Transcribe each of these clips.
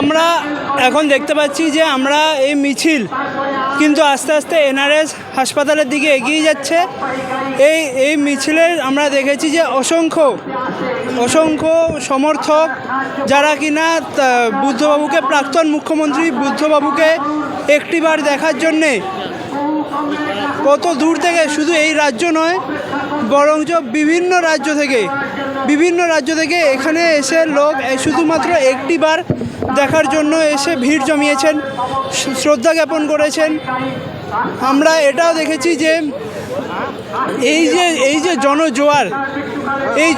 আমরা এখন দেখতে পাচ্ছি যে আমরা এই মিছিল কিন্তু আস্তে আস্তে এনআরএস হাসপাতালের দিকে এগিয়ে যাচ্ছে। এই মিছিলের আমরা দেখেছি যে অসংখ্য সমর্থক যারা কিনা বুদ্ধবাবুকে, প্রাক্তন মুখ্যমন্ত্রী বুদ্ধবাবুকে একটিবার দেখার জন্যে কত দূর থেকে, শুধু এই রাজ্য নয় বরঞ্চ বিভিন্ন রাজ্য থেকে এখানে এসে লোক শুধুমাত্র একটিবার দেখার জন্য এসে ভিড় জমিয়েছেন, শ্রদ্ধা জ্ঞাপন করেছেন। আমরা এটাও দেখেছি যে এই যে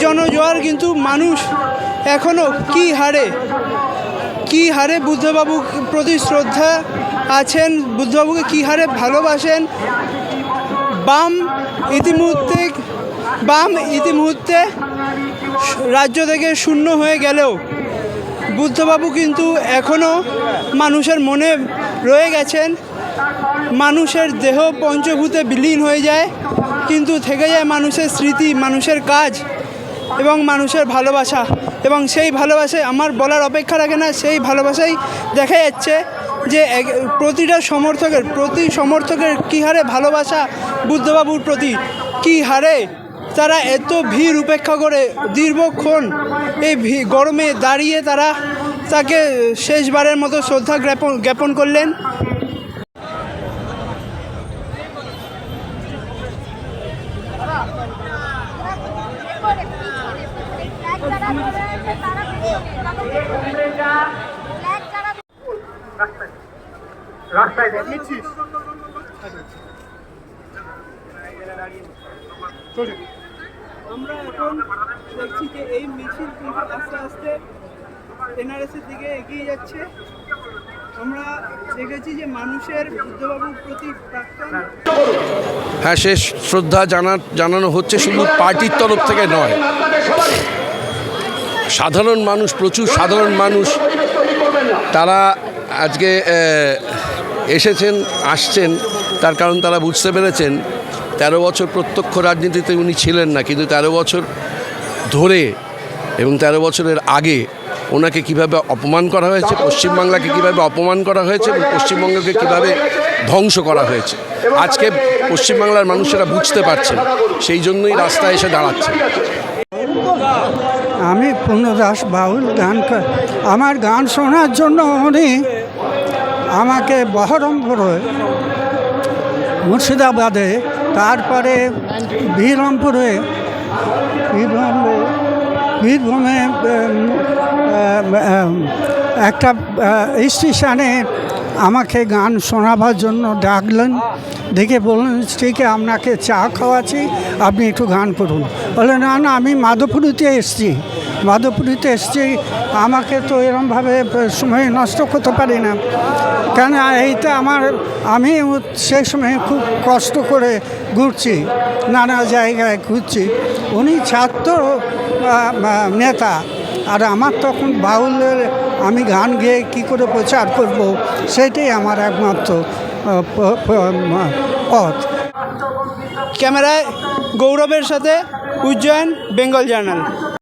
জনজোয়ার কিন্তু মানুষ এখনও কী হারে বুদ্ধবাবুর প্রতি শ্রদ্ধা আছেন, বুদ্ধবাবুকে কী হারে ভালোবাসেন। বাম ইতিমুহূর্তে রাজ্য থেকে শূন্য হয়ে গেলেও বুদ্ধবাবু কিন্তু এখনও মানুষের মনে রয়ে গেছেন। মানুষের দেহ পঞ্চভূতে বিলীন হয়ে যায়, কিন্তু থেকে যায় মানুষের স্মৃতি, মানুষের কাজ এবং মানুষের ভালোবাসা। এবং সেই ভালোবাসায় আমার বলার অপেক্ষা রাখে না, সেই ভালোবাসাই দেখা যাচ্ছে যে প্রতিটা সমর্থকের কী হারে ভালোবাসা বুদ্ধবাবুর প্রতি, কী হারে তারা এত ভিড় উপেক্ষা করে দীর্ঘক্ষণ এই গরমে দাঁড়িয়ে তারা তাকে শেষবারের মতো শ্রদ্ধা জ্ঞাপন করলেন। আমরা এখন দেখছি যে এই মিছিল কিন্তু আস্তে আস্তে এনআরএসের দিকে এগিয়ে যাচ্ছে। আমরা দেখেছি যে মানুষের বুদ্ধবাবুর প্রতি হ্যাঁ, সে শ্রদ্ধা জানানো হচ্ছে শুধু পার্টির তরফ থেকে নয়, প্রচুর সাধারণ মানুষ তারা আজকে আসছেন। তার কারণ তারা বুঝতে পেরেছেন 13 বছর প্রত্যক্ষ রাজনীতিতে উনি ছিলেন না, কিন্তু 13 বছর ধরে এবং 13 বছরের আগে ওনাকে কিভাবে অপমান করা হয়েছে, পশ্চিমবাংলাকে কিভাবে অপমান করা হয়েছে এবং পশ্চিমবঙ্গকে কিভাবে ধ্বংস করা হয়েছে, আজকে পশ্চিমবাংলার মানুষেরা বুঝতে পারছেন, সেই জন্যই রাস্তায় এসে দাঁড়াচ্ছে। আমি পূর্ণদাস বাউল আমার গান শোনার জন্য উনি আমাকে বহরমপুরে, মুর্শিদাবাদে, তারপরে বীরভূমে একটা স্টেশনে আমাকে গান শোনাবার জন্য ডাকলেন। দেখে বললেন, ঠিক আছে আপনাকে চা খাওয়াচ্ছি, আপনি একটু গান করুন। বলে না আমি মাধবপুরীতে এসছি, আমাকে তো এরমভাবে সময় নষ্ট করতে পারি না, কেন এইটা আমি সেই সময় খুব কষ্ট করে ঘুরছি, নানা জায়গায় ঘুরছি। উনি ছাত্র নেতা, আর আমার তখন বাউলের আমি গান গেয়ে কী করে প্রচার করব, সেটাই আমার একমাত্র পথ। ক্যামেরায় গৌরবের সাথে উজ্জয়ন, বেঙ্গল জার্নাল।